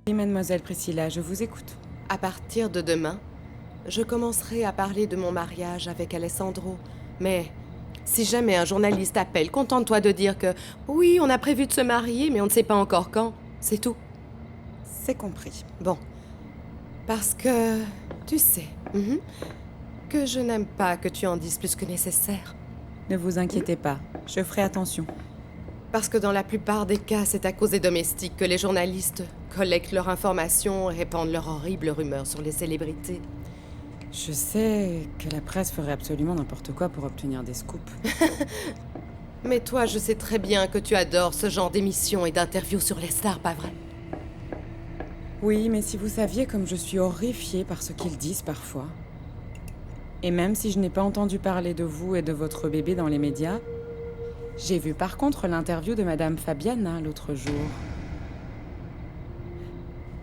Oui, mademoiselle Priscilla, je vous écoute. À partir de demain, je commencerai à parler de mon mariage avec Alessandro. Mais si jamais un journaliste appelle, contente-toi de dire que oui, on a prévu de se marier, mais on ne sait pas encore quand. C'est tout. C'est compris. Bon. Parce que, tu sais, que je n'aime pas que tu en dises plus que nécessaire. Ne vous inquiétez pas, je ferai attention. Parce que dans la plupart des cas, c'est à cause des domestiques que les journalistes collectent leurs informations et répandent leurs horribles rumeurs sur les célébrités. Je sais que la presse ferait absolument n'importe quoi pour obtenir des scoops. Mais toi, je sais très bien que tu adores ce genre d'émissions et d'interviews sur les stars, pas vrai? Oui, mais si vous saviez comme je suis horrifiée par ce qu'ils disent parfois. Et même si je n'ai pas entendu parler de vous et de votre bébé dans les médias, j'ai vu par contre l'interview de Madame Fabiana l'autre jour.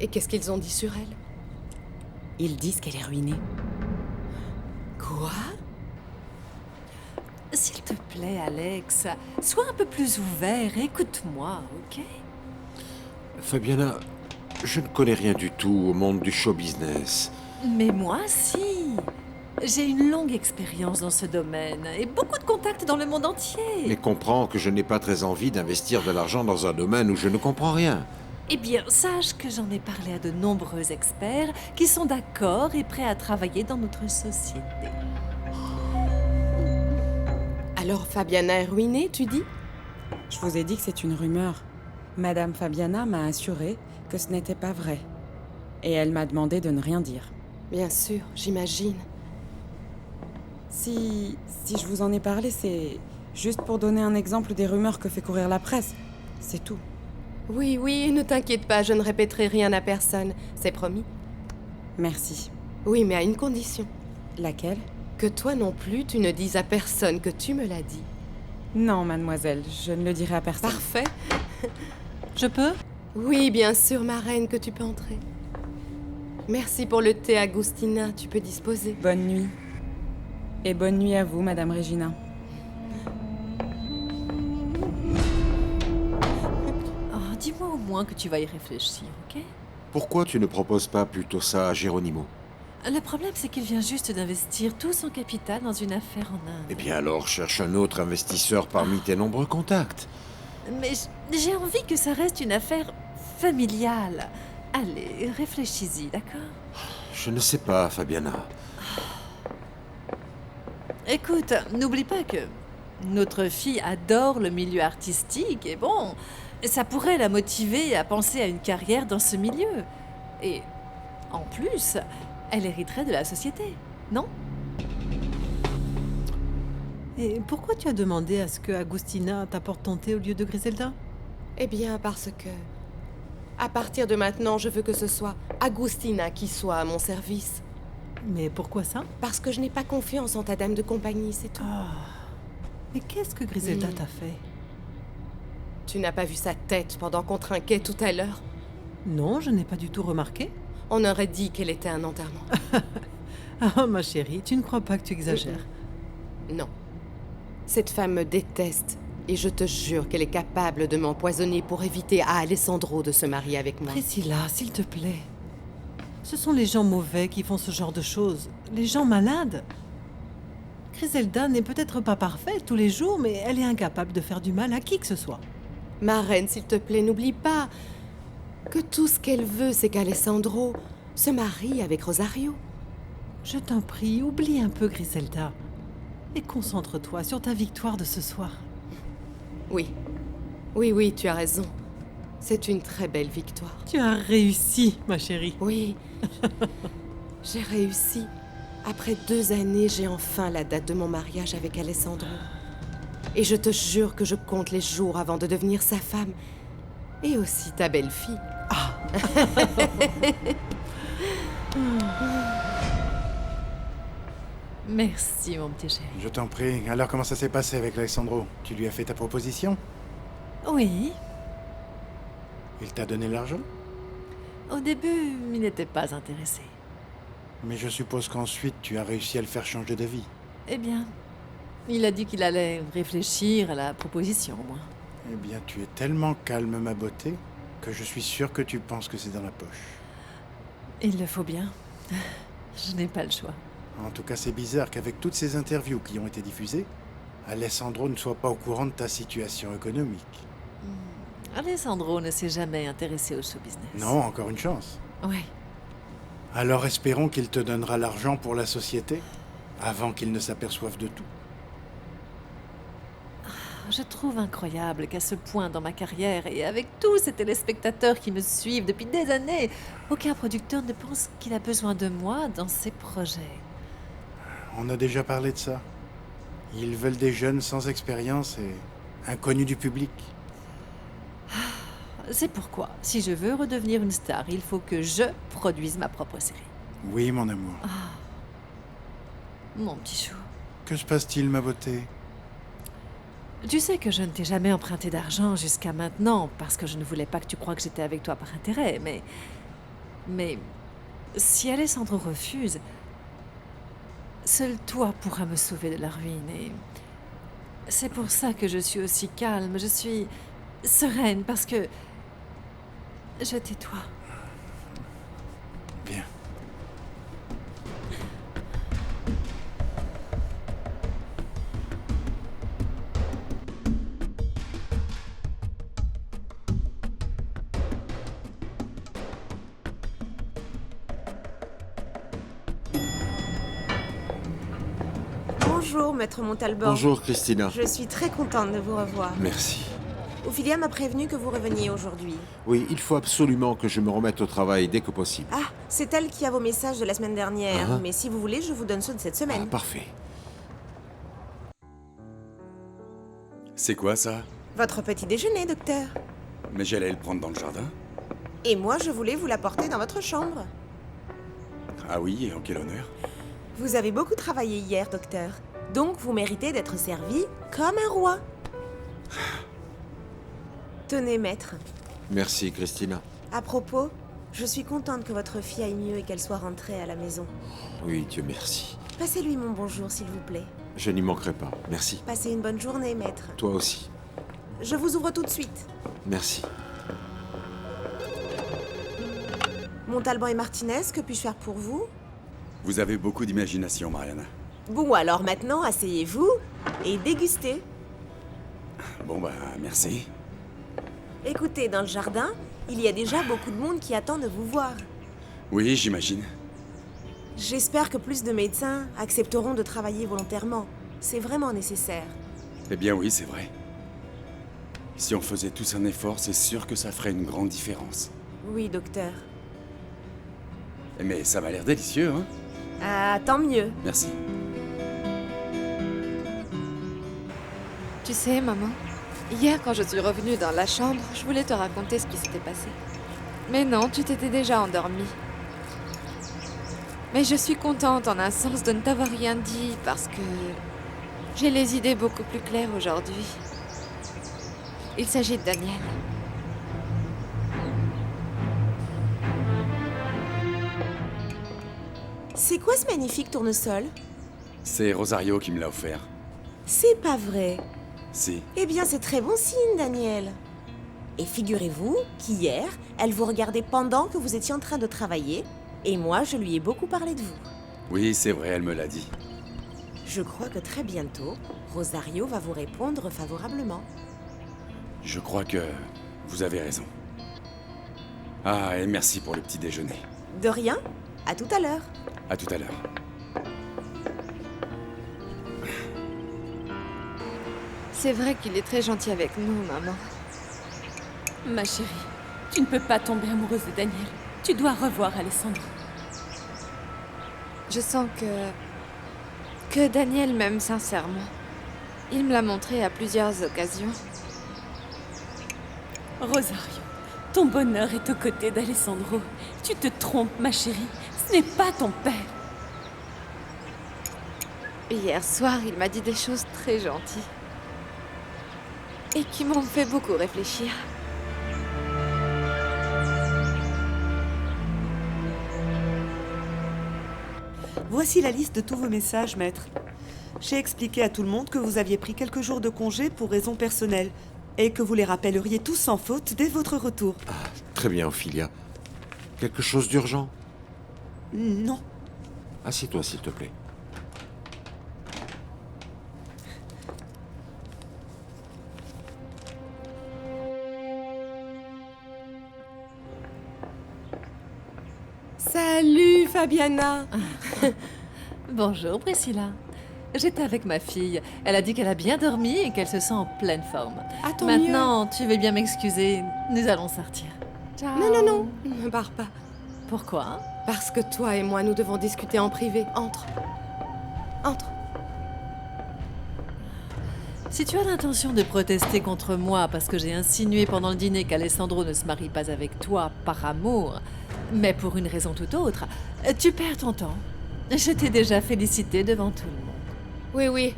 Et qu'est-ce qu'ils ont dit sur elle? Ils disent qu'elle est ruinée. Quoi? S'il te plaît, Alex, sois un peu plus ouvert, écoute-moi, ok? Fabiana, je ne connais rien du tout au monde du show business. Mais moi, si. J'ai une longue expérience dans ce domaine et beaucoup de contacts dans le monde entier. Mais comprends que je n'ai pas très envie d'investir de l'argent dans un domaine où je ne comprends rien. Eh bien, sache que j'en ai parlé à de nombreux experts qui sont d'accord et prêts à travailler dans notre société. Alors Fabiana est ruinée, tu dis? Je vous ai dit que c'est une rumeur. Madame Fabiana m'a assuré que ce n'était pas vrai. Et elle m'a demandé de ne rien dire. Bien sûr, j'imagine. Si je vous en ai parlé, c'est juste pour donner un exemple des rumeurs que fait courir la presse. C'est tout. Oui, ne t'inquiète pas, je ne répéterai rien à personne, c'est promis. Merci. Oui, mais à une condition. Laquelle? Que toi non plus, tu ne dises à personne que tu me l'as dit. Non, mademoiselle, je ne le dirai à personne. Parfait. Je peux? Oui, bien sûr, ma reine, que tu peux entrer. Merci pour le thé, Agustina, tu peux disposer. Bonne nuit. Et bonne nuit à vous, Madame Regina. Oh, dis-moi au moins que tu vas y réfléchir, ok? Pourquoi tu ne proposes pas plutôt ça à Geronimo? Le problème, c'est qu'il vient juste d'investir tout son capital dans une affaire en Inde. Eh bien alors, cherche un autre investisseur parmi tes nombreux contacts. Mais j'ai envie que ça reste une affaire familiale. Allez, réfléchis-y, d'accord? Je ne sais pas, Fabiana. Écoute, n'oublie pas que notre fille adore le milieu artistique et bon, ça pourrait la motiver à penser à une carrière dans ce milieu. Et en plus, elle hériterait de la société, non? Et pourquoi tu as demandé à ce que Agustina t'apporte ton thé au lieu de Griselda? Eh bien, parce que... À partir de maintenant, je veux que ce soit Agustina qui soit à mon service. Mais pourquoi ça? Parce que je n'ai pas confiance en ta dame de compagnie, c'est tout. Mais qu'est-ce que Griselda t'a fait? Tu n'as pas vu sa tête pendant qu'on trinquait tout à l'heure? Non, je n'ai pas du tout remarqué. On aurait dit qu'elle était un enterrement. Ah, ma chérie, tu ne crois pas que tu exagères? Non. Cette femme me déteste. Et je te jure qu'elle est capable de m'empoisonner pour éviter à Alessandro de se marier avec moi. Priscilla, s'il te plaît. Ce sont les gens mauvais qui font ce genre de choses. Les gens malades. Griselda n'est peut-être pas parfaite tous les jours, mais elle est incapable de faire du mal à qui que ce soit. Ma reine, s'il te plaît, n'oublie pas. que tout ce qu'elle veut, c'est qu'Alessandro se marie avec Rosario. Je t'en prie, oublie un peu Griselda. Et concentre-toi sur ta victoire de ce soir. Oui. Oui, tu as raison. C'est une très belle victoire. Tu as réussi, ma chérie. Oui. J'ai réussi. Après 2 années, j'ai enfin la date de mon mariage avec Alessandro. Et je te jure que je compte les jours avant de devenir sa femme. Et aussi ta belle-fille. Merci, mon petit chéri. Je t'en prie. Alors, comment ça s'est passé avec Alessandro? Tu lui as fait ta proposition? Oui, Il t'a donné l'argent? au début, il n'était pas intéressé. Mais je suppose qu'ensuite, tu as réussi à le faire changer d'avis. Eh bien, il a dit qu'il allait réfléchir à la proposition, moi. Eh bien, tu es tellement calme, ma beauté, que je suis sûr que tu penses que c'est dans la poche. Il le faut bien. Je n'ai pas le choix. En tout cas, c'est bizarre qu'avec toutes ces interviews qui ont été diffusées, Alessandro ne soit pas au courant de ta situation économique. Alessandro ne s'est jamais intéressé au show business. Non, encore une chance. Oui. Alors espérons qu'il te donnera l'argent pour la société, avant qu'il ne s'aperçoive de tout. Je trouve incroyable qu'à ce point dans ma carrière, et avec tous ces téléspectateurs qui me suivent depuis des années, aucun producteur ne pense qu'il a besoin de moi dans ses projets. On a déjà parlé de ça. Ils veulent des jeunes sans expérience et inconnus du public. C'est pourquoi, si je veux redevenir une star, il faut que je produise ma propre série. Oui, mon amour. Mon petit chou. Que se passe-t-il, ma beauté? Tu sais que je ne t'ai jamais emprunté d'argent jusqu'à maintenant parce que je ne voulais pas que tu croies que j'étais avec toi par intérêt, mais si Alessandro refuse, seul toi pourras me sauver de la ruine et c'est pour ça que je suis aussi calme, je suis sereine parce que je t'ai toi. Bien. Bonjour, maître Montalban. Bonjour, Christina. Je suis très contente de vous revoir. Merci. Ophelia m'a prévenu que vous reveniez aujourd'hui. Oui, il faut absolument que je me remette au travail dès que possible. Ah, c'est elle qui a vos messages de la semaine dernière. Ah. Mais si vous voulez, je vous donne ceux de cette Ah, semaine. parfait. C'est quoi ça? Votre petit déjeuner, docteur. Mais j'allais le prendre dans le jardin. Et moi, je voulais vous l'apporter dans votre chambre. Ah oui, et en quel honneur? Vous avez beaucoup travaillé hier, docteur. Donc, vous méritez d'être servi comme un roi. Tenez, maître. Merci, Christina. À propos, je suis contente que votre fille aille mieux et qu'elle soit rentrée à la maison. Oui, Dieu merci. Passez-lui mon bonjour, s'il vous plaît. Je n'y manquerai pas. Merci. Passez une bonne journée, maître. Toi aussi. Je vous ouvre tout de suite. Merci. Montalban et Martinez, que puis-je faire pour vous? Vous avez beaucoup d'imagination, Mariana. Bon, alors maintenant, asseyez-vous et dégustez. Bon bah, merci. Écoutez, dans le jardin, il y a déjà beaucoup de monde qui attend de vous voir. Oui, j'imagine. J'espère que plus de médecins accepteront de travailler volontairement. C'est vraiment nécessaire. Eh bien oui, c'est vrai. Si on faisait tous un effort, c'est sûr que ça ferait une grande différence. Oui, docteur. Mais ça m'a l'air délicieux, hein? Ah, tant mieux. Merci. Tu sais, maman, hier quand je suis revenue dans la chambre, je voulais te raconter ce qui s'était passé. Mais non, tu t'étais déjà endormie. Mais je suis contente en un sens de ne t'avoir rien dit parce que j'ai les idées beaucoup plus claires aujourd'hui. Il s'agit de Daniel. C'est quoi ce magnifique tournesol? C'est Rosario qui me l'a offert. C'est pas vrai. Si. Eh bien, c'est très bon signe, Daniel. Et figurez-vous qu'hier, elle vous regardait pendant que vous étiez en train de travailler, et moi, je lui ai beaucoup parlé de vous. Oui, c'est vrai, elle me l'a dit. Je crois que très bientôt, Rosario va vous répondre favorablement. Je crois que vous avez raison. Ah, et merci pour le petit déjeuner. De rien. À tout à l'heure. À tout à l'heure. C'est vrai qu'il est très gentil avec nous, maman. Ma chérie, tu ne peux pas tomber amoureuse de Daniel. Tu dois revoir Alessandro. Je sens que Daniel m'aime sincèrement. Il me l'a montré à plusieurs occasions. Rosario, ton bonheur est aux côtés d'Alessandro. Tu te trompes, ma chérie. Ce n'est pas ton père. Hier soir, il m'a dit des choses très gentilles. Et qui m'ont fait beaucoup réfléchir. Voici la liste de tous vos messages, maître. J'ai expliqué à tout le monde que vous aviez pris quelques jours de congé pour raisons personnelles et que vous les rappelleriez tous sans faute dès votre retour. Ah, très bien, Ophelia. Quelque chose d'urgent? Non. Assieds-toi, s'il te plaît. Salut, Fabiana. Bonjour Priscilla. J'étais avec ma fille. Elle a dit qu'elle a bien dormi et qu'elle se sent en pleine forme. Ah, tant Maintenant, tu veux bien m'excuser. Nous allons sortir. Ciao. mieux. Non, ne pars pas. Pourquoi? Parce que toi et moi, nous devons discuter en privé. Entre. Entre. Si tu as l'intention de protester contre moi parce que j'ai insinué pendant le dîner qu'Alessandro ne se marie pas avec toi par amour, mais pour une raison tout autre, tu perds ton temps. Je t'ai déjà félicité devant tout le monde. Oui,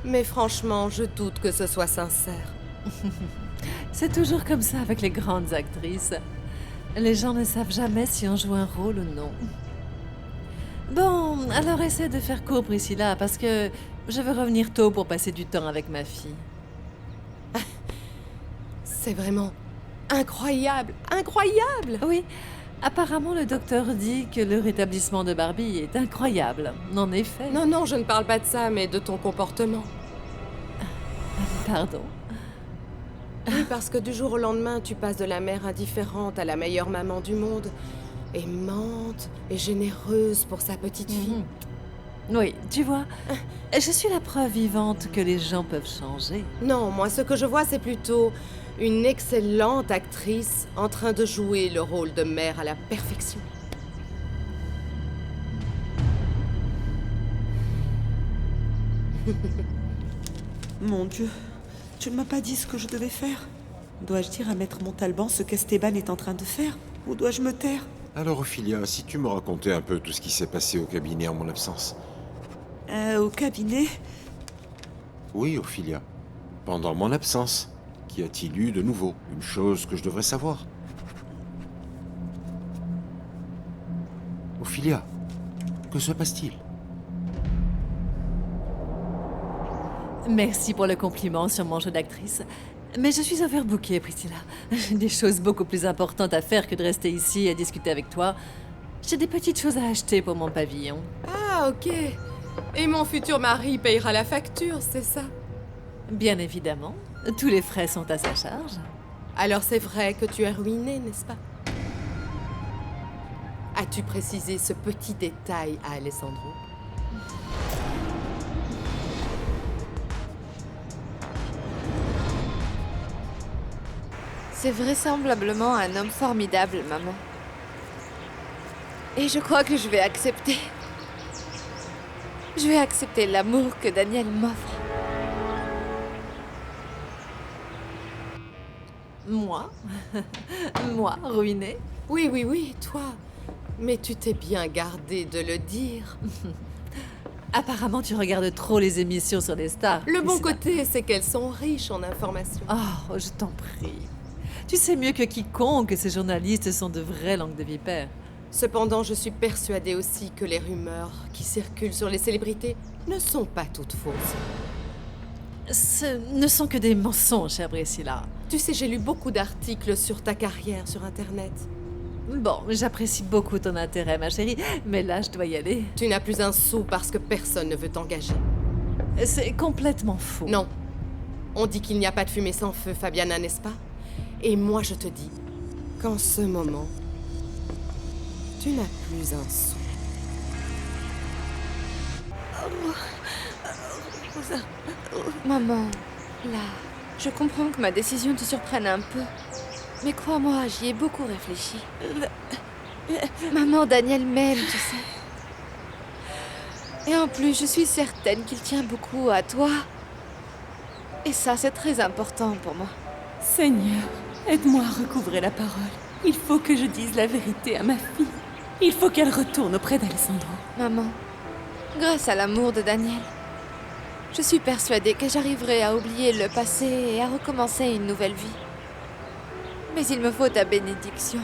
mais franchement, je doute que ce soit sincère. C'est toujours comme ça avec les grandes actrices. Les gens ne savent jamais si on joue un rôle ou non. Bon, alors essaie de faire court, Priscilla, parce que je veux revenir tôt pour passer du temps avec ma fille. C'est vraiment incroyable, incroyable! Oui, apparemment le docteur dit que le rétablissement de Barbie est incroyable. En effet. Non, je ne parle pas de ça, mais de ton comportement. Pardon. Oui, parce que du jour au lendemain, tu passes de la mère indifférente à la meilleure maman du monde, aimante et généreuse pour sa petite fille. Oui, tu vois, je suis la preuve vivante que les gens peuvent changer. Non, moi, ce que je vois, c'est plutôt une excellente actrice en train de jouer le rôle de mère à la perfection. Mon Dieu, tu ne m'as pas dit ce que je devais faire. Dois-je dire à Maître Montalban ce qu'Esteban est en train de faire? Ou dois-je me taire? Alors, Ophelia, si tu me racontais un peu tout ce qui s'est passé au cabinet en mon absence. Au cabinet? Oui, Ophelia. Pendant mon absence. Qu'y a-t-il eu de nouveau? Une chose que je devrais savoir. Ophelia, que se passe-t-il? Merci pour le compliment sur mon jeu d'actrice. Mais je suis overbookée, Priscilla. J'ai des choses beaucoup plus importantes à faire que de rester ici et discuter avec toi. J'ai des petites choses à acheter pour mon pavillon. Ah, ok. Et mon futur mari payera la facture, c'est ça? Bien évidemment. Tous les frais sont à sa charge. Alors c'est vrai que tu es ruiné, n'est-ce pas? As-tu précisé ce petit détail à Alessandro? C'est vraisemblablement un homme formidable, maman. Et je crois que je vais accepter. Je vais accepter l'amour que Daniel m'offre. Moi? Moi, ruinée? Oui, toi. Mais tu t'es bien gardé de le dire. Apparemment, tu regardes trop les émissions sur les stars. Le bon Priscilla. côté, c'est qu'elles sont riches en informations. Oh, je t'en prie. Tu sais mieux que quiconque que ces journalistes sont de vraies langues de vipère. Cependant, je suis persuadée aussi que les rumeurs qui circulent sur les célébrités ne sont pas toutes fausses. Ce ne sont que des mensonges, chère Priscilla. Tu sais, j'ai lu beaucoup d'articles sur ta carrière sur Internet. Bon, j'apprécie beaucoup ton intérêt, ma chérie, mais là, je dois y aller. Tu n'as plus un sou parce que personne ne veut t'engager. C'est complètement faux. Non. On dit qu'il n'y a pas de fumée sans feu, Fabiana, n'est-ce pas? Et moi, je te dis qu'en ce moment, Tu n'as plus un sou. Maman, là, je comprends que ma décision te surprenne un peu. Mais crois-moi, j'y ai beaucoup réfléchi. Maman, Daniel m'aime, tu sais. Et en plus, je suis certaine qu'il tient beaucoup à toi. Et ça, c'est très important pour moi. Seigneur, aide-moi à recouvrer la parole. Il faut que je dise la vérité à ma fille. Il faut qu'elle retourne auprès d'Alessandro. Maman, grâce à l'amour de Daniel, je suis persuadée que j'arriverai à oublier le passé et à recommencer une nouvelle vie. Mais il me faut ta bénédiction.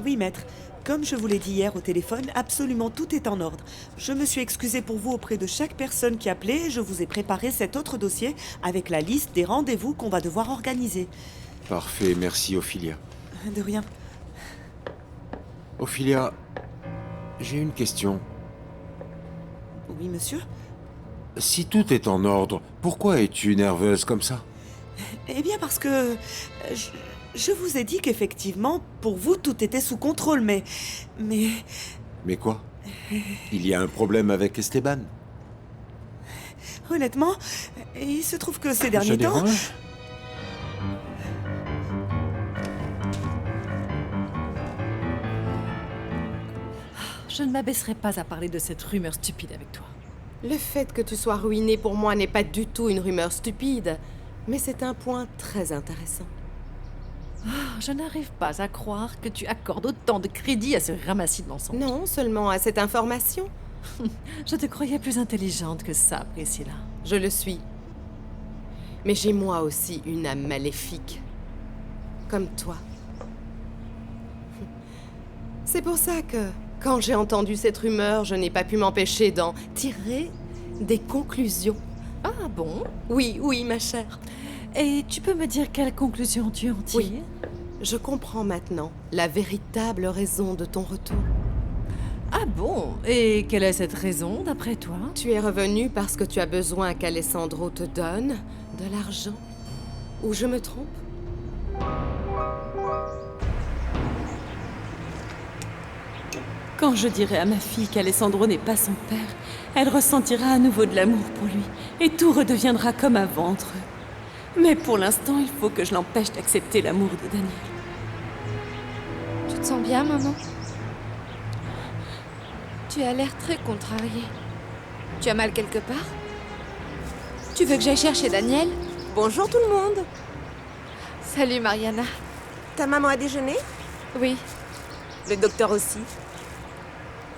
Oui, maître. Comme je vous l'ai dit hier au téléphone, absolument tout est en ordre. Je me suis excusée pour vous auprès de chaque personne qui appelait et je vous ai préparé cet autre dossier avec la liste des rendez-vous qu'on va devoir organiser. Parfait, merci Ophilia. De rien. Ophilia, j'ai une question. Oui, monsieur? Si tout est en ordre, pourquoi es-tu nerveuse comme ça? Eh bien, parce que... Je vous ai dit qu'effectivement, pour vous, tout était sous contrôle, mais... Mais quoi? Il y a un problème avec Esteban? Honnêtement, il se trouve que ces Je derniers temps... dérange? Je ne m'abaisserai pas à parler de cette rumeur stupide avec toi. Le fait que tu sois ruiné pour moi n'est pas du tout une rumeur stupide, mais c'est un point très intéressant. Je n'arrive pas à croire que tu accordes autant de crédit à ce ramassis de mensonges. Non, seulement à cette information. Je te croyais plus intelligente que ça, Priscilla. Je le suis. Mais j'ai moi aussi une âme maléfique. Comme toi. C'est pour ça que, quand j'ai entendu cette rumeur, je n'ai pas pu m'empêcher d'en tirer des conclusions. Ah bon? Oui, oui, ma chère. Et tu peux me dire quelle conclusion tu en tires? Oui. Je comprends maintenant la véritable raison de ton retour. Ah bon? Et quelle est cette raison, d'après toi? Tu es revenu parce que tu as besoin qu'Alessandro te donne de l'argent. Ou je me trompe? Quand je dirai à ma fille qu'Alessandro n'est pas son père, elle ressentira à nouveau de l'amour pour lui, et tout redeviendra comme avant entre eux. Mais pour l'instant, il faut que je l'empêche d'accepter l'amour de Daniel. Tu te sens bien, maman? Tu as l'air très contrariée. Tu as mal quelque part? Tu veux que j'aille chercher Daniel? Bonjour tout le monde. Salut, Mariana. Ta maman a déjeuné? Oui. Le docteur aussi?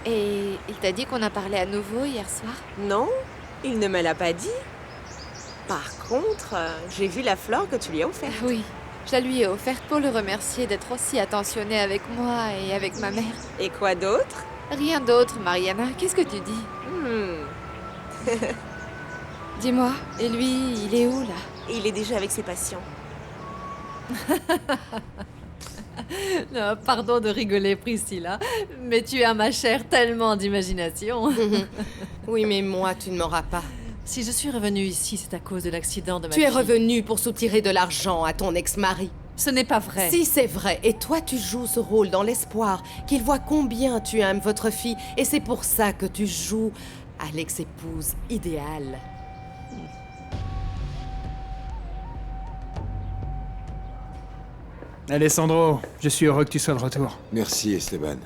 Et il t'a dit qu'on a parlé à nouveau hier soir? Non, il ne me l'a pas dit. Par contre, j'ai vu la fleur que tu lui as offerte. Oui, je la lui ai offerte pour le remercier d'être aussi attentionné avec moi et avec ma mère. Et quoi d'autre? Rien d'autre, Mariana. Qu'est-ce que tu dis? Dis-moi, et lui, il est où, là? Il est déjà avec ses patients. Non, pardon de rigoler, Priscilla, mais tu as, ma chère, tellement d'imagination. Oui, mais moi, tu ne m'auras pas. Si je suis revenue ici, c'est à cause de l'accident de ma Tu fille. es revenu pour soutirer de l'argent à ton ex-mari. Ce n'est pas vrai. Si, c'est vrai. Et toi, tu joues ce rôle dans l'espoir qu'il voit combien tu aimes votre fille. Et c'est pour ça que tu joues à l'ex-épouse idéale. Alessandro, je suis heureux que tu sois de retour. Merci, Esteban.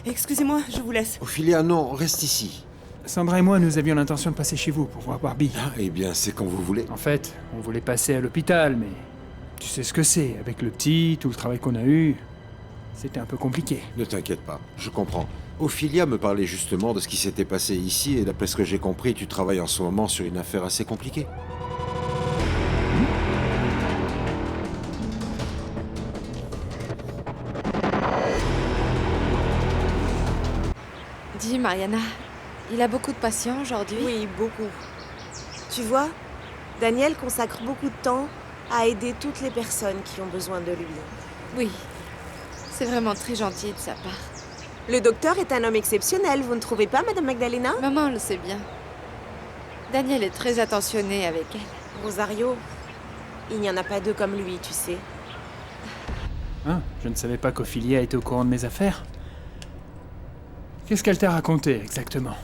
Excusez-moi, je vous laisse. Ophilia, non, reste ici. Sandra et moi, nous avions l'intention de passer chez vous pour voir Barbie. Ah, eh bien, c'est quand vous voulez. En fait, on voulait passer à l'hôpital, mais tu sais ce que c'est. Avec le petit, tout le travail qu'on a eu, c'était un peu compliqué. Ne t'inquiète pas, je comprends. Ophilia me parlait justement de ce qui s'était passé ici, et d'après ce que j'ai compris, tu travailles en ce moment sur une affaire assez compliquée. Dis, Mariana, il a beaucoup de patients aujourd'hui? Oui, beaucoup. Tu vois, Daniel consacre beaucoup de temps à aider toutes les personnes qui ont besoin de lui. Oui, c'est vraiment très gentil de sa part. Le docteur est un homme exceptionnel, vous ne trouvez pas, Madame Magdalena? Maman le sait bien. Daniel est très attentionné avec elle. Rosario, Il n'y en a pas deux comme lui, tu sais. Hein? Je ne savais pas qu'Ophélia était au courant de mes affaires. Qu'est-ce qu'elle t'a raconté, exactement?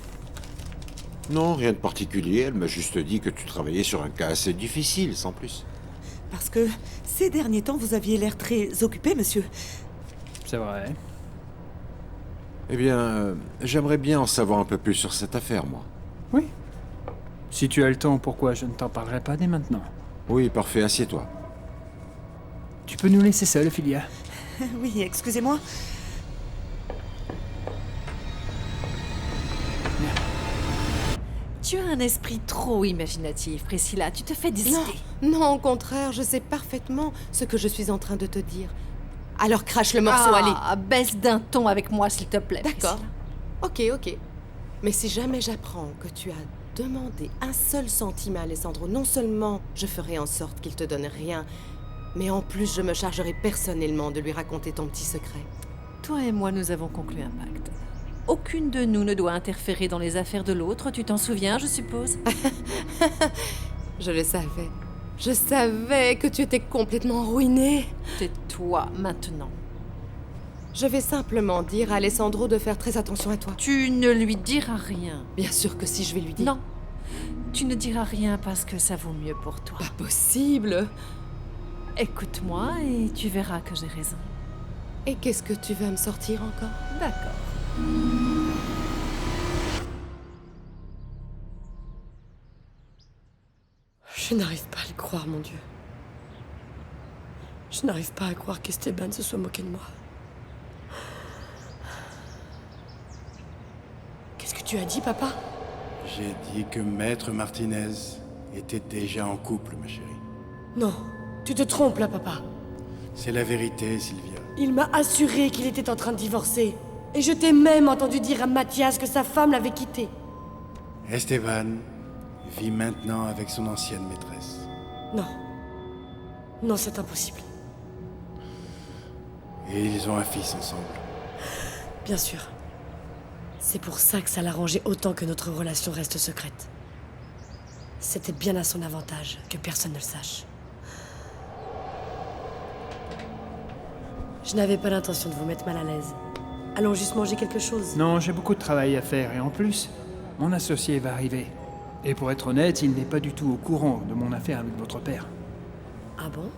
Non, rien de particulier. Elle m'a juste dit que tu travaillais sur un cas assez difficile, sans plus. Parce que ces derniers temps, vous aviez l'air très occupé, monsieur. C'est vrai. Eh bien, j'aimerais bien en savoir un peu plus sur cette affaire, moi. Oui. Si tu as le temps, pourquoi je ne t'en parlerai pas dès maintenant? Oui, parfait, assieds-toi. Tu peux nous laisser seuls, Ophélia? Oui, excusez-moi. Tu as un esprit trop imaginatif, Priscilla. Tu te fais des idées. Non, au contraire, je sais parfaitement ce que je suis en train de te dire. Alors crache le morceau, allez. Baisse d'un ton avec moi, s'il te plaît. D'accord. Ok. Mais si jamais j'apprends que tu as demandé un seul centime à Alessandro, non seulement je ferai en sorte qu'il te donne rien, mais en plus je me chargerai personnellement de lui raconter ton petit secret. Toi et moi, nous avons conclu un pacte. Aucune de nous ne doit interférer dans les affaires de l'autre, tu t'en souviens, je suppose? Je le savais. Je savais que tu étais complètement ruinée. Tais-toi maintenant. Je vais simplement dire à Alessandro de faire très attention à toi. Tu ne lui diras rien. Bien sûr que si, je vais lui dire. Non. Tu ne diras rien parce que ça vaut mieux pour toi. Pas possible. Écoute-moi et tu verras que j'ai raison. Et qu'est-ce que tu vas me sortir encore? D'accord. Je n'arrive pas à le croire, mon Dieu. Je n'arrive pas à croire qu'Esteban se soit moqué de moi. Qu'est-ce que tu as dit, papa? J'ai dit que Maître Martinez était déjà en couple, ma chérie. Non, tu te trompes là, papa. C'est la vérité, Sylvia. Il m'a assuré qu'il était en train de divorcer. Et je t'ai même entendu dire à Mathias que sa femme l'avait quitté. Esteban vit maintenant avec son ancienne maîtresse. Non. Non, c'est impossible. Et ils ont un fils ensemble. Bien sûr. C'est pour ça que ça l'arrangeait autant que notre relation reste secrète. C'était bien à son avantage que personne ne le sache. Je n'avais pas l'intention de vous mettre mal à l'aise. Allons juste manger quelque chose. Non, j'ai beaucoup de travail à faire et en plus, mon associé va arriver. Et pour être honnête, il n'est pas du tout au courant de mon affaire avec votre père. Ah bon?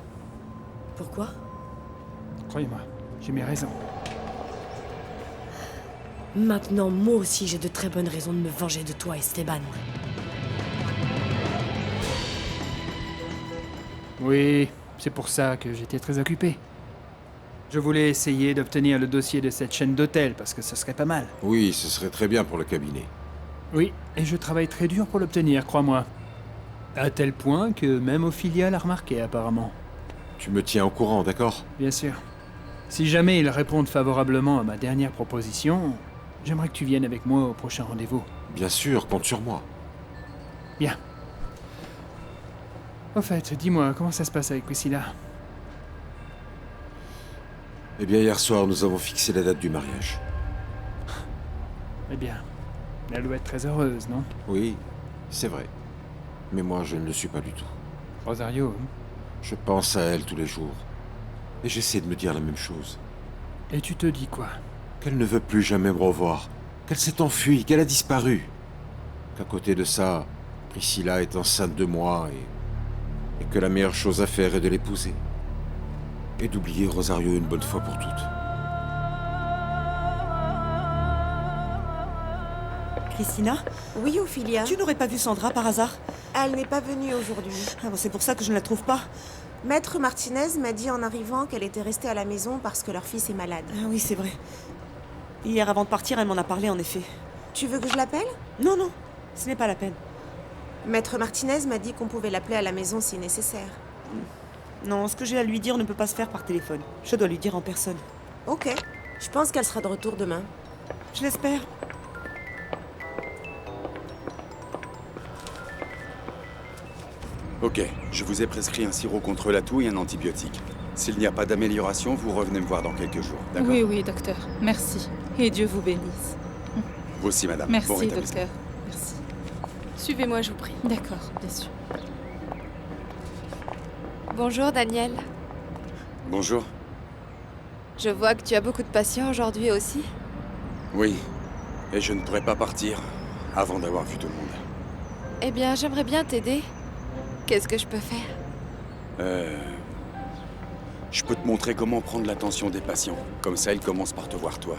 Pourquoi? Croyez-moi, j'ai mes raisons. Maintenant, moi aussi, j'ai de très bonnes raisons de me venger de toi, Esteban. Oui, c'est pour ça que j'étais très occupé. Je voulais essayer d'obtenir le dossier de cette chaîne d'hôtels, parce que ce serait pas mal. Oui, ce serait très bien pour le cabinet. Oui, et je travaille très dur pour l'obtenir, crois-moi. À tel point que même Ophélia l'a remarqué, apparemment. Tu me tiens au courant, d'accord? Bien sûr. Si jamais ils répondent favorablement à ma dernière proposition, j'aimerais que tu viennes avec moi au prochain rendez-vous. Bien sûr, compte sur moi. Bien. Au fait, dis-moi, comment ça se passe avec Priscilla? Eh bien, hier soir, nous avons fixé la date du mariage. Eh bien, elle doit être très heureuse, non? Oui, c'est vrai. Mais moi, je ne le suis pas du tout. Rosario, Je pense à elle tous les jours. Et j'essaie de me dire la même chose. et tu te dis quoi? Qu'elle ne veut plus jamais me revoir. Qu'elle s'est enfuie, qu'elle a disparu. Qu'à côté de ça, Priscilla est enceinte de moi et que la meilleure chose à faire est de l'épouser. Et d'oublier Rosario une bonne fois pour toutes. Christina? Oui, Ophélia? Tu n'aurais pas vu Sandra par hasard? Elle n'est pas venue aujourd'hui. Ah bon, c'est pour ça que je ne la trouve pas. Maître Martinez m'a dit en arrivant qu'elle était restée à la maison parce que leur fils est malade. Ah oui, c'est vrai. Hier, avant de partir, elle m'en a parlé, en effet. Tu veux que je l'appelle? Non, non, ce n'est pas la peine. Maître Martinez m'a dit qu'on pouvait l'appeler à la maison si nécessaire. Non, ce que j'ai à lui dire ne peut pas se faire par téléphone. Je dois lui dire en personne. Ok. Je pense qu'elle sera de retour demain. Je l'espère. Ok, je vous ai prescrit un sirop contre la toux et un antibiotique. S'il n'y a pas d'amélioration, vous revenez me voir dans quelques jours, d'accord? Oui, oui, docteur. Merci. Et Dieu vous bénisse. Vous aussi, madame. Merci, Bon rétablissement. docteur. Merci. Suivez-moi, je vous prie. D'accord, bien sûr. Bonjour, Daniel. Bonjour. Je vois que tu as beaucoup de patients aujourd'hui aussi. Oui, et je ne pourrais pas partir avant d'avoir vu tout le monde. Eh bien, j'aimerais bien t'aider. Qu'est-ce que je peux faire? Je peux te montrer comment prendre l'attention des patients. Comme ça, ils commencent par te voir toi.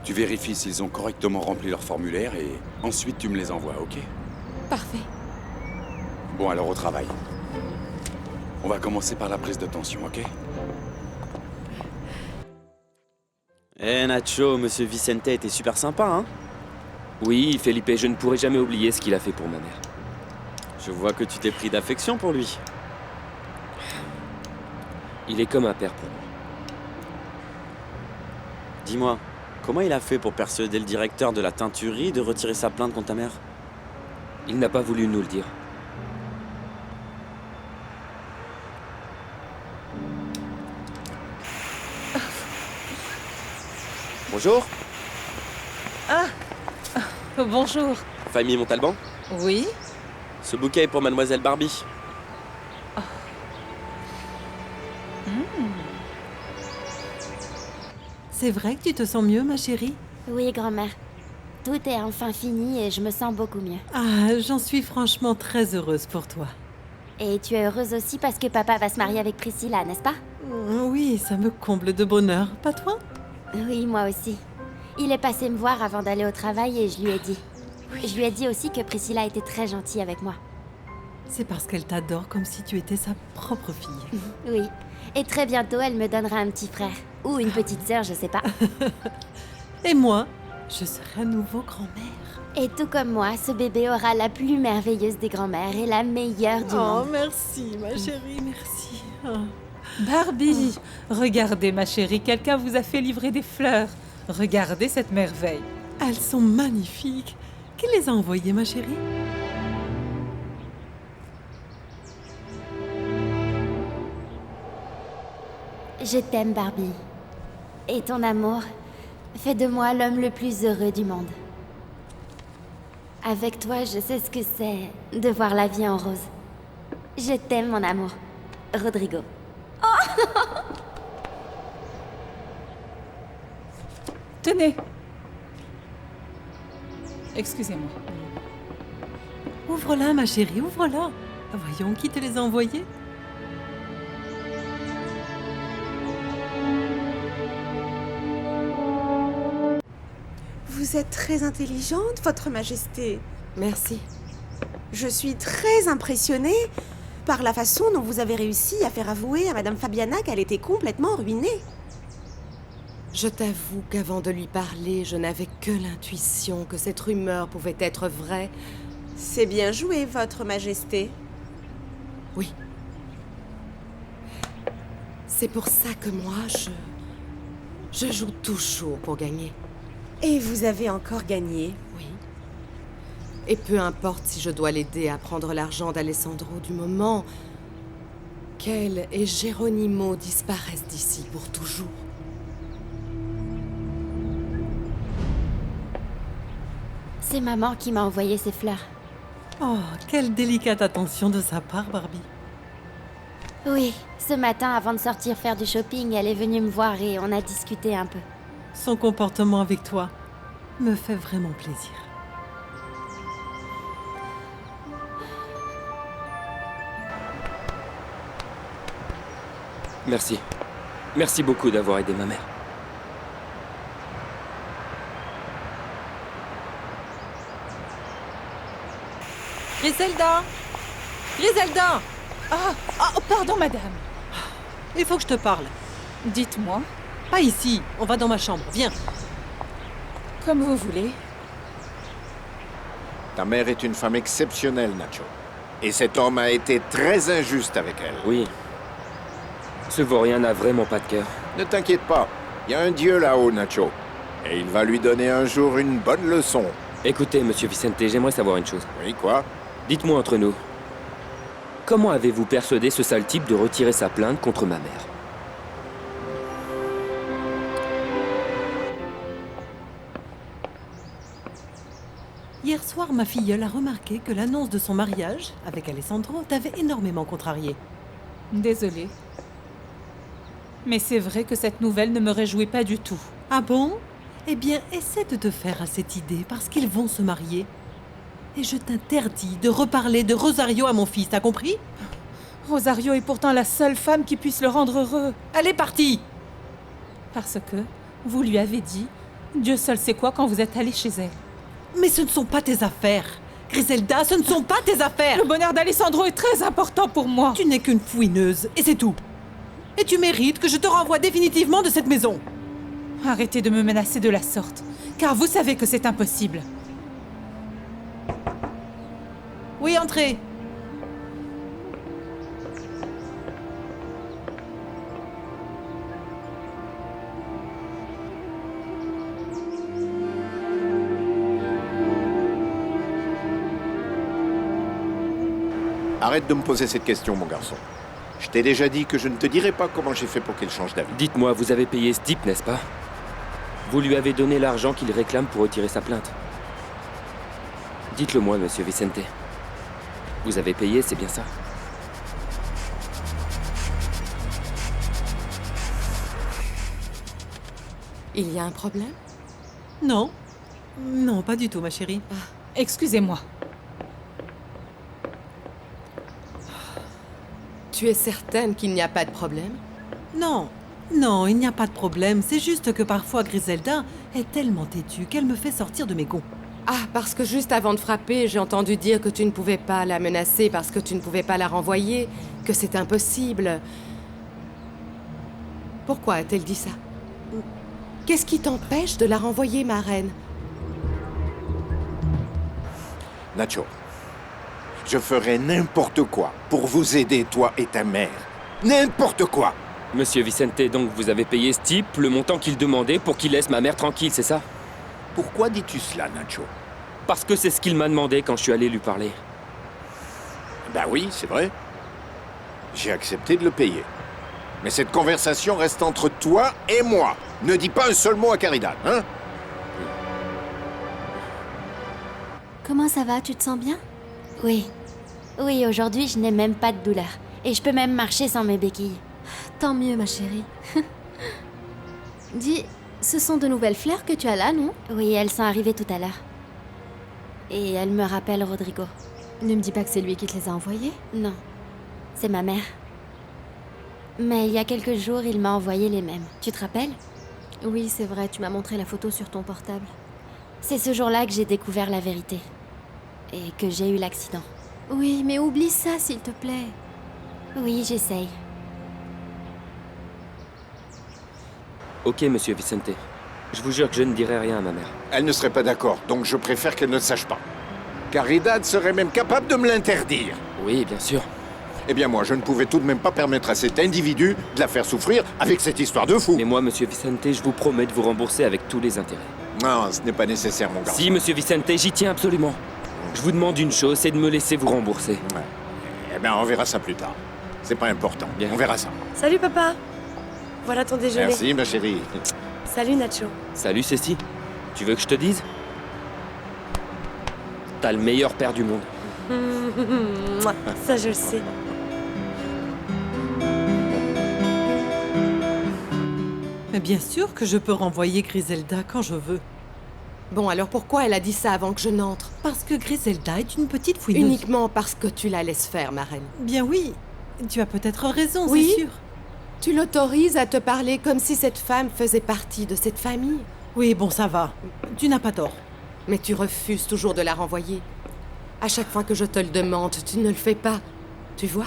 Tu vérifies s'ils ont correctement rempli leur formulaire et ensuite tu me les envoies, ok? Parfait. Bon, alors au travail. On va commencer par la prise de tension, ok? Eh Nacho, monsieur Vicente était super sympa, hein? Oui, Felipe, je ne pourrai jamais oublier ce qu'il a fait pour ma mère. Je vois que tu t'es pris d'affection pour lui. Il est comme un père pour moi. Dis-moi, comment il a fait pour persuader le directeur de la teinturerie de retirer sa plainte contre ta mère? Il n'a pas voulu nous le dire. Bonjour. Ah, bonjour. Famille Montalban? Oui? Ce bouquet est pour mademoiselle Barbie. C'est vrai que tu te sens mieux, ma chérie? Oui, grand-mère. Tout est enfin fini et je me sens beaucoup mieux. Ah, j'en suis franchement très heureuse pour toi. Et tu es heureuse aussi parce que papa va se marier avec Priscilla, n'est-ce pas? Oui, ça me comble de bonheur. Pas toi? Oui, moi aussi. Il est passé me voir avant d'aller au travail et je lui ai dit. Je lui ai dit aussi que Priscilla était très gentille avec moi. C'est parce qu'elle t'adore comme si tu étais sa propre fille. Oui. Et très bientôt, elle me donnera un petit frère. Ou une petite sœur, je sais pas. Et moi, je serai à nouveau grand-mère. Et tout comme moi, ce bébé aura la plus merveilleuse des grand-mères et la meilleure du monde. Oh, merci, ma chérie, merci. Oh. Barbie, regardez, ma chérie, quelqu'un vous a fait livrer des fleurs. Regardez cette merveille. Elles sont magnifiques. Qui les a envoyées, ma chérie? Je t'aime, Barbie. Et ton amour fait de moi l'homme le plus heureux du monde. Avec toi, je sais ce que c'est de voir la vie en rose. Je t'aime, mon amour. Rodrigo. Tenez. Excusez-moi. Ouvre-la, ma chérie, ouvre-la. Voyons qui te les a envoyés. Vous êtes très intelligente, Votre Majesté. Merci. Je suis très impressionnée par la façon dont vous avez réussi à faire avouer à Madame Fabiana qu'elle était complètement ruinée. Je t'avoue qu'avant de lui parler, je n'avais que l'intuition que cette rumeur pouvait être vraie. C'est bien joué, Votre Majesté. Oui. C'est pour ça que moi, je joue toujours pour gagner. Et vous avez encore gagné. Oui. Et peu importe si je dois l'aider à prendre l'argent d'Alessandro du moment qu'elle et Geronimo disparaissent d'ici pour toujours. C'est maman qui m'a envoyé ces fleurs. Oh, quelle délicate attention de sa part, Barbie. Oui, ce matin, avant de sortir faire du shopping, elle est venue me voir et on a discuté un peu. Son comportement avec toi me fait vraiment plaisir. Merci. Merci beaucoup d'avoir aidé ma mère. Griselda! Griselda! Pardon, madame. Il faut que je te parle. Dites-moi, Pas ici, on va dans ma chambre, viens. comme vous voulez. Ta mère est une femme exceptionnelle, Nacho. Et cet homme a été très injuste avec elle. Oui. Ce vaurien n'a vraiment pas de cœur. Ne t'inquiète pas, il y a un dieu là-haut, Nacho. Et il va lui donner un jour une bonne leçon. Écoutez, monsieur Vicente, j'aimerais savoir une chose. Oui, quoi? Dites-moi entre nous. Comment avez-vous persuadé ce sale type de retirer sa plainte contre ma mère? Hier soir, ma filleule a remarqué que l'annonce de son mariage avec Alessandro t'avait énormément contrarié. Désolée. Mais c'est vrai que cette nouvelle ne me réjouit pas du tout. Ah bon? Eh bien, essaie de te faire à cette idée, parce qu'ils vont se marier. Et je t'interdis de reparler de Rosario à mon fils, t'as compris? Rosario est pourtant la seule femme qui puisse le rendre heureux. Elle est partie! Parce que vous lui avez dit, Dieu seul sait quoi quand vous êtes allé chez elle. Mais ce ne sont pas tes affaires. Griselda, ce ne sont pas tes affaires. Le bonheur d'Alessandro est très important pour moi. Tu n'es qu'une fouineuse, et c'est tout. Et tu mérites que je te renvoie définitivement de cette maison. Arrêtez de me menacer de la sorte, car vous savez que c'est impossible. Oui, entrez. Arrête de me poser cette question, mon garçon. Je t'ai déjà dit que je ne te dirai pas comment j'ai fait pour qu'elle change d'avis. Dites-moi, vous avez payé ce type, n'est-ce pas? Vous lui avez donné l'argent qu'il réclame pour retirer sa plainte. Dites-le-moi, monsieur Vicente. Vous avez payé, c'est bien ça? Il y a un problème? Non. Non, pas du tout, ma chérie. Excusez-moi. Tu es certaine qu'il n'y a pas de problème? Non. Non, il n'y a pas de problème. C'est juste que parfois Griselda est tellement têtue qu'elle me fait sortir de mes gonds. Ah, parce que juste avant de frapper, j'ai entendu dire que tu ne pouvais pas la menacer parce que tu ne pouvais pas la renvoyer, que c'est impossible. Pourquoi a-t-elle dit ça? Qu'est-ce qui t'empêche de la renvoyer, ma reine? Nacho, je ferai n'importe quoi pour vous aider, toi et ta mère. N'importe quoi! Monsieur Vicente, donc vous avez payé ce type le montant qu'il demandait pour qu'il laisse ma mère tranquille, c'est ça? Pourquoi dis-tu cela, Nacho? Parce que c'est ce qu'il m'a demandé quand je suis allé lui parler. Ben oui, c'est vrai. J'ai accepté de le payer. Mais cette conversation reste entre toi et moi. Ne dis pas un seul mot à Caridad, hein? Comment ça va? Tu te sens bien? Oui. Oui, aujourd'hui, je n'ai même pas de douleur. Et je peux même marcher sans mes béquilles. Tant mieux, ma chérie. Dis, ce sont de nouvelles fleurs que tu as là, non? Oui, elles sont arrivées tout à l'heure. Et elles me rappellent Rodrigo. Ne me dis pas que c'est lui qui te les a envoyées? Non, c'est ma mère. Mais il y a quelques jours, il m'a envoyé les mêmes. Tu te rappelles? Oui, c'est vrai, tu m'as montré la photo sur ton portable. C'est ce jour-là que j'ai découvert la vérité. Et que j'ai eu l'accident. Oui, mais oublie ça, s'il te plaît. Oui, j'essaye. Ok, monsieur Vicente. Je vous jure que je ne dirai rien à ma mère. Elle ne serait pas d'accord, donc je préfère qu'elle ne le sache pas. Caridad serait même capable de me l'interdire. Oui, bien sûr. Eh bien moi, je ne pouvais tout de même pas permettre à cet individu de la faire souffrir avec cette histoire de fou. Mais moi, monsieur Vicente, je vous promets de vous rembourser avec tous les intérêts. Non, ce n'est pas nécessaire, mon garçon. Si, monsieur Vicente, j'y tiens absolument. Je vous demande une chose, c'est de me laisser vous rembourser. Ouais. Eh bien, on verra ça plus tard. C'est pas important. Bien. On verra ça. Salut, papa. Voilà ton déjeuner. Merci, ma chérie. Salut, Nacho. Salut, Cécile. Tu veux que je te dise? T'as le meilleur père du monde. Ça, je le sais. Mais bien sûr que je peux renvoyer Griselda quand je veux. Bon, alors pourquoi elle a dit ça avant que je n'entre? Parce que Griselda est une petite fouineuse. Uniquement parce que tu la laisses faire, ma reine. Bien oui, tu as peut-être raison, oui, c'est sûr. Tu l'autorises à te parler comme si cette femme faisait partie de cette famille. Oui, bon, ça va. Tu n'as pas tort. Mais tu refuses toujours de la renvoyer. À chaque fois que je te le demande, tu ne le fais pas. Tu vois?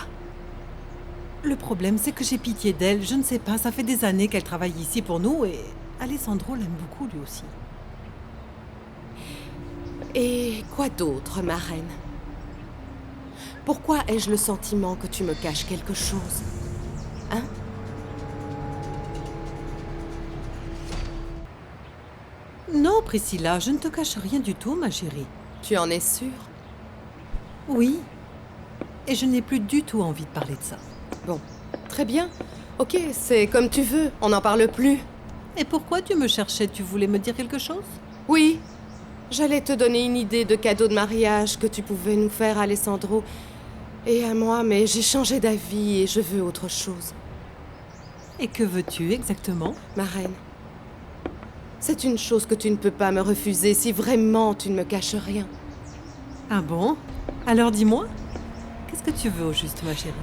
Le problème, c'est que j'ai pitié d'elle. Je ne sais pas, ça fait des années qu'elle travaille ici pour nous et Alessandro l'aime beaucoup lui aussi. Et quoi d'autre, ma reine? Pourquoi ai-je le sentiment que tu me caches quelque chose? Hein? Non, Priscilla, je ne te cache rien du tout, ma chérie. Tu en es sûre? Oui. Et je n'ai plus du tout envie de parler de ça. Bon, très bien. Ok, c'est comme tu veux, on n'en parle plus. Et pourquoi tu me cherchais? Tu voulais me dire quelque chose? Oui. J'allais te donner une idée de cadeau de mariage que tu pouvais nous faire, Alessandro. Et à moi, mais j'ai changé d'avis et je veux autre chose. Et que veux-tu exactement? Ma reine, c'est une chose que tu ne peux pas me refuser si vraiment tu ne me caches rien. Ah bon? Alors dis-moi, qu'est-ce que tu veux au juste, ma chérie?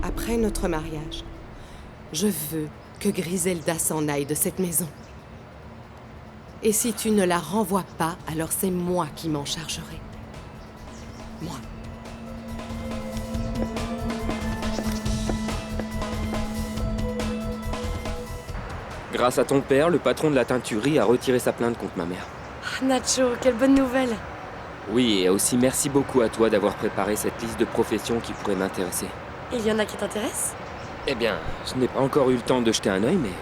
Après notre mariage, je veux que Griselda s'en aille de cette maison. Et si tu ne la renvoies pas, alors c'est moi qui m'en chargerai. Moi. Grâce à ton père, le patron de la teinturerie a retiré sa plainte contre ma mère. Ah, Nacho, quelle bonne nouvelle. Oui, et aussi merci beaucoup à toi d'avoir préparé cette liste de professions qui pourraient m'intéresser. Il y en a qui t'intéressent? Eh bien, je n'ai pas encore eu le temps de jeter un œil, mais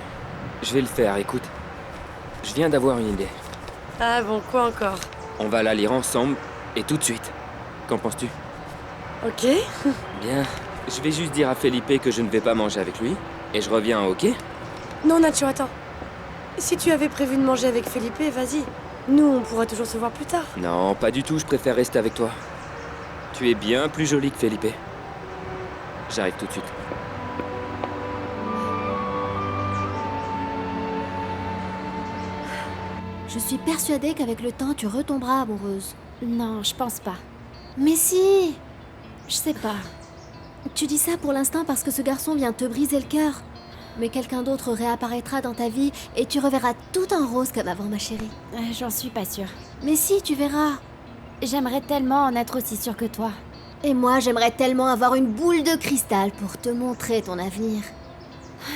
je vais le faire, écoute. Je viens d'avoir une idée. Ah bon, quoi encore? On va la lire ensemble, et tout de suite. Qu'en penses-tu? Ok. Bien, je vais juste dire à Felipe que je ne vais pas manger avec lui, et je reviens, ok? Non, Nacho, attends. Si tu avais prévu de manger avec Felipe, vas-y. Nous, on pourra toujours se voir plus tard. Non, pas du tout, je préfère rester avec toi. Tu es bien plus jolie que Felipe. J'arrive tout de suite. Je suis persuadée qu'avec le temps, tu retomberas amoureuse. Non, je pense pas. Mais si! Je sais pas. Tu dis ça pour l'instant parce que ce garçon vient te briser le cœur. Mais quelqu'un d'autre réapparaîtra dans ta vie et tu reverras tout en rose comme avant, ma chérie. J'en suis pas sûre. Mais si, tu verras. J'aimerais tellement en être aussi sûre que toi. Et moi, j'aimerais tellement avoir une boule de cristal pour te montrer ton avenir.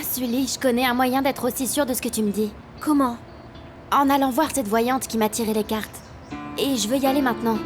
Sully, je connais un moyen d'être aussi sûre de ce que tu me dis. Comment? En allant voir cette voyante qui m'a tiré les cartes. Et je veux y aller maintenant.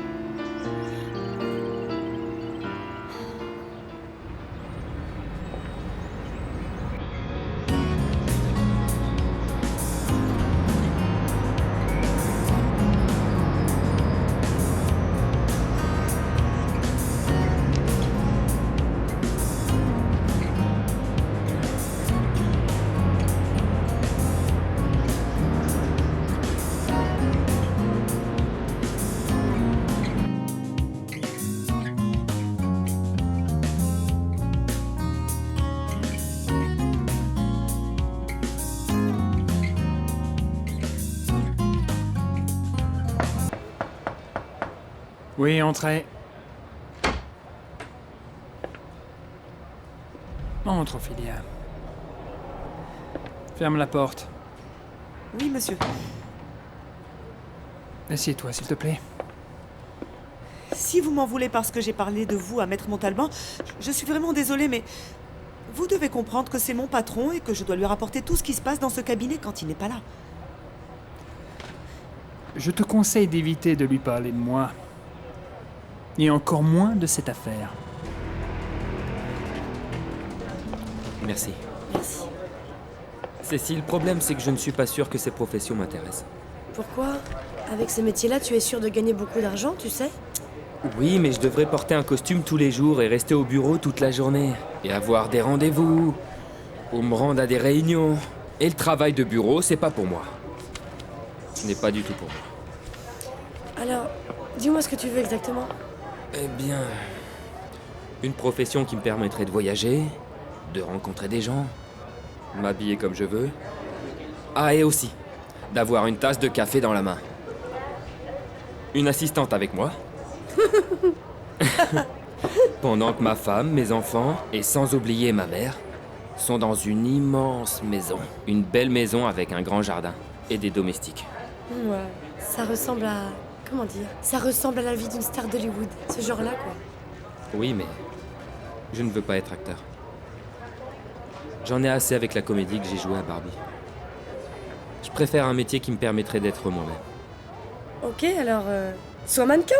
Oui, entrez. Entre, Ophélia. Ferme la porte. Oui, monsieur. Assieds-toi, s'il te plaît. Si vous m'en voulez parce que j'ai parlé de vous à Maître Montalban, je suis vraiment désolée, mais vous devez comprendre que c'est mon patron et que je dois lui rapporter tout ce qui se passe dans ce cabinet quand il n'est pas là. Je te conseille d'éviter de lui parler de moi. Et encore moins de cette affaire. Merci. Merci. Cécile, le problème, c'est que je ne suis pas sûr que ces professions m'intéressent. Pourquoi? Avec ce métier-là, tu es sûr de gagner beaucoup d'argent, tu sais? Oui, mais je devrais porter un costume tous les jours et rester au bureau toute la journée. Et avoir des rendez-vous. Ou me rendre à des réunions. Et le travail de bureau, c'est pas pour moi. Ce n'est pas du tout pour moi. Alors, dis-moi ce que tu veux exactement. Eh bien... Une profession qui me permettrait de voyager, de rencontrer des gens, m'habiller comme je veux. Ah, et aussi, d'avoir une tasse de café dans la main. Une assistante avec moi. Pendant que ma femme, mes enfants, et sans oublier ma mère, sont dans une immense maison. Une belle maison avec un grand jardin et des domestiques. Ouais, ça ressemble à... Comment dire? Ça ressemble à la vie d'une star d'Hollywood, ce genre-là, quoi. Oui, mais je ne veux pas être acteur. J'en ai assez avec la comédie que j'ai jouée à Barbie. Je préfère un métier qui me permettrait d'être moi-même. Ok, alors, sois mannequin.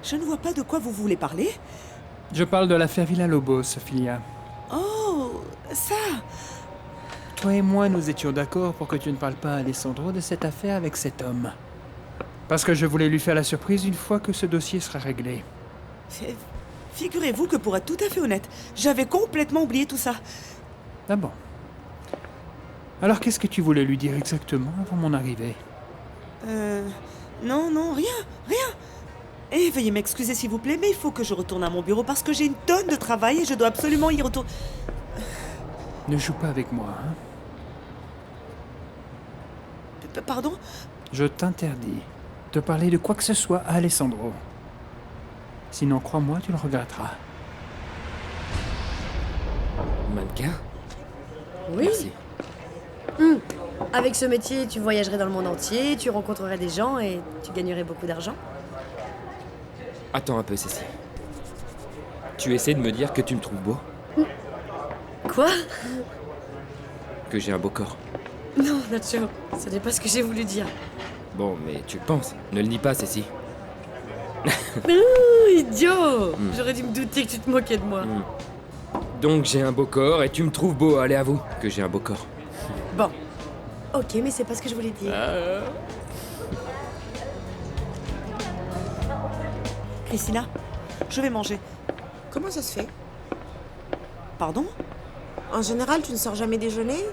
Je ne vois pas de quoi vous voulez parler. Je parle de l'affaire Villalobos, Ophélia. Oh, ça... Toi et moi, nous étions d'accord pour que tu ne parles pas à Alessandro de cette affaire avec cet homme. Parce que je voulais lui faire la surprise une fois que ce dossier sera réglé. Figurez-vous que pour être tout à fait honnête, j'avais complètement oublié tout ça. Ah bon. Alors qu'est-ce que tu voulais lui dire exactement avant mon arrivée? Non, non, rien, rien. Et veuillez m'excuser s'il vous plaît, mais il faut que je retourne à mon bureau parce que j'ai une tonne de travail et je dois absolument y retourner. Ne joue pas avec moi, hein. Pardon? Je t'interdis de parler de quoi que ce soit à Alessandro. Sinon, crois-moi, tu le regretteras. Mannequin? Oui. Merci. Avec ce métier, tu voyagerais dans le monde entier, tu rencontrerais des gens et tu gagnerais beaucoup d'argent. Attends un peu, Cécile. Tu essaies de me dire que tu me trouves beau? Quoi? Que j'ai un beau corps? Non, Nacho, ce n'est pas ce que j'ai voulu dire. Bon, mais tu le penses. Ne le nie pas, Cécile. Idiot! J'aurais dû me douter que tu te moquais de moi. Donc j'ai un beau corps et tu me trouves beau, allez, avoue que j'ai un beau corps. Bon. Ok, mais c'est pas ce que je voulais dire. Christina, je vais manger. Comment ça se fait? Pardon? En général, tu ne sors jamais déjeuner?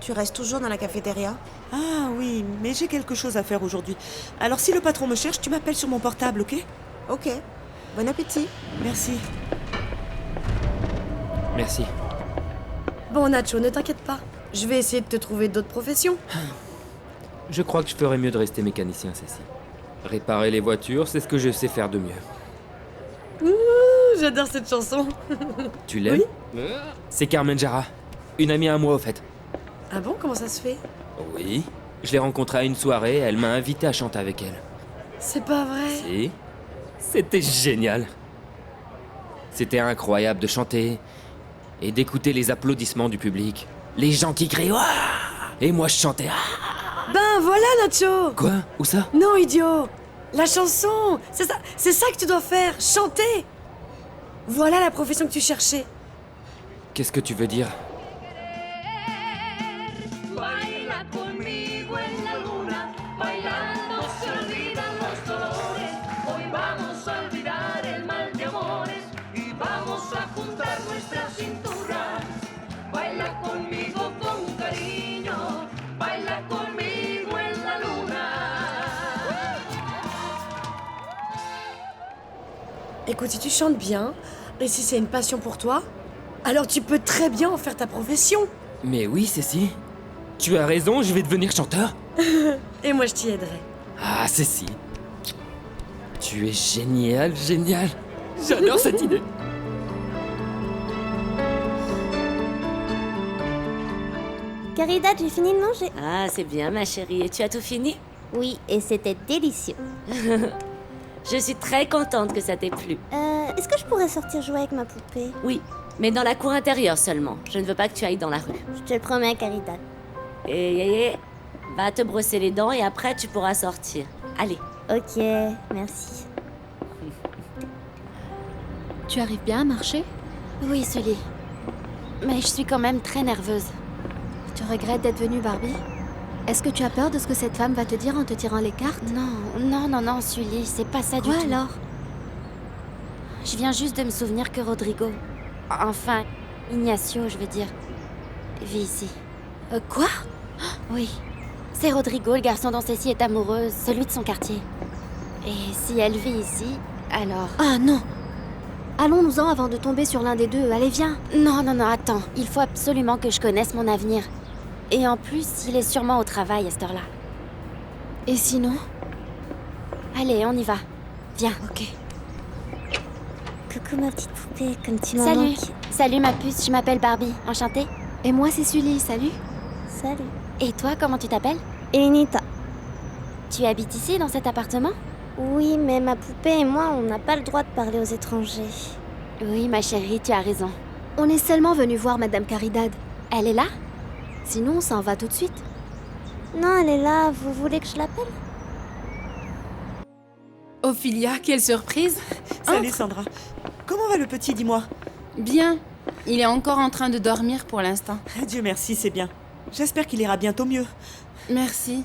Tu restes toujours dans la cafétéria? Ah oui, mais j'ai quelque chose à faire aujourd'hui. Alors si le patron me cherche, tu m'appelles sur mon portable, ok? Ok. Bon appétit. Merci. Merci. Bon, Nacho, ne t'inquiète pas. Je vais essayer de te trouver d'autres professions. Je crois que je ferais mieux de rester mécanicien, Cécile. Réparer les voitures, c'est ce que je sais faire de mieux. J'adore cette chanson. Tu l'aimes? Oui. C'est Carmen Jara. Une amie à moi, au fait. Ah bon, comment ça se fait? Oui. Je l'ai rencontrée à une soirée, elle m'a invité à chanter avec elle. C'est pas vrai. Si. C'était génial. C'était incroyable de chanter et d'écouter les applaudissements du public. Les gens qui crient Ouah! Et moi je chantais Ah! Ben voilà, Nacho. Quoi? Où ça? Non, idiot. La chanson. C'est ça que tu dois faire. Chanter. Voilà la profession que tu cherchais. Qu'est-ce que tu veux dire? Baila conmigo en la luna, bailando se olvidan los dolores. Hoy vamos a olvidar el mal de amores y vamos a juntar nuestra cintura. Baila conmigo con cariño, baila conmigo en la luna. Écoute, si tu chantes bien, et si c'est une passion pour toi, alors tu peux très bien en faire ta profession. Mais oui, Cécile. Tu as raison, je vais devenir chanteur. Et moi, je t'y aiderai. Ah, Cécile. Tu es génial, génial. J'adore cette idée. Caridad, j'ai fini de manger. Ah, c'est bien, ma chérie. Et tu as tout fini? Oui, et c'était délicieux. Je suis très contente que ça t'ait plu. Est-ce que je pourrais sortir jouer avec ma poupée? Oui, mais dans la cour intérieure seulement. Je ne veux pas que tu ailles dans la rue. Je te le promets, Caridad. Et va te brosser les dents et après tu pourras sortir. Allez. Ok, merci. Tu arrives bien à marcher? Oui, Sully. Mais je suis quand même très nerveuse. Tu regrettes d'être venue, Barbie? Est-ce que tu as peur de ce que cette femme va te dire en te tirant les cartes? Non, Sully, c'est pas ça du tout. Quoi alors? Je viens juste de me souvenir que Rodrigo, enfin, Ignacio, je veux dire, vit ici. Quoi? Oui, c'est Rodrigo, le garçon dont Cécile est amoureuse, celui de son quartier. Et si elle vit ici, alors... Ah non! Allons-nous-en avant de tomber sur l'un des deux, allez viens! Non, attends, il faut absolument que je connaisse mon avenir. Et en plus, il est sûrement au travail à cette heure-là. Et sinon? Allez, on y va. Viens. Ok. Coucou ma petite poupée, comme tu m'as Salut, manqué. salut ma puce, je m'appelle Barbie, enchantée. Et moi c'est Sully, salut. Salut. Et toi, comment tu t'appelles? Elenita. Tu habites ici, dans cet appartement? Oui, mais ma poupée et moi, on n'a pas le droit de parler aux étrangers. Oui, ma chérie, tu as raison. On est seulement venu voir Madame Caridad. Elle est là? Sinon, on s'en va tout de suite. Non, elle est là, vous voulez que je l'appelle? Ophélia, quelle surprise! Salut Sandra. Comment va le petit, dis-moi? Bien. Il est encore en train de dormir pour l'instant. Dieu merci, c'est bien. J'espère qu'il ira bientôt mieux. Merci.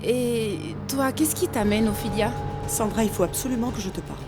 Et toi, qu'est-ce qui t'amène, Ophélia? Sandra, il faut absolument que je te parle.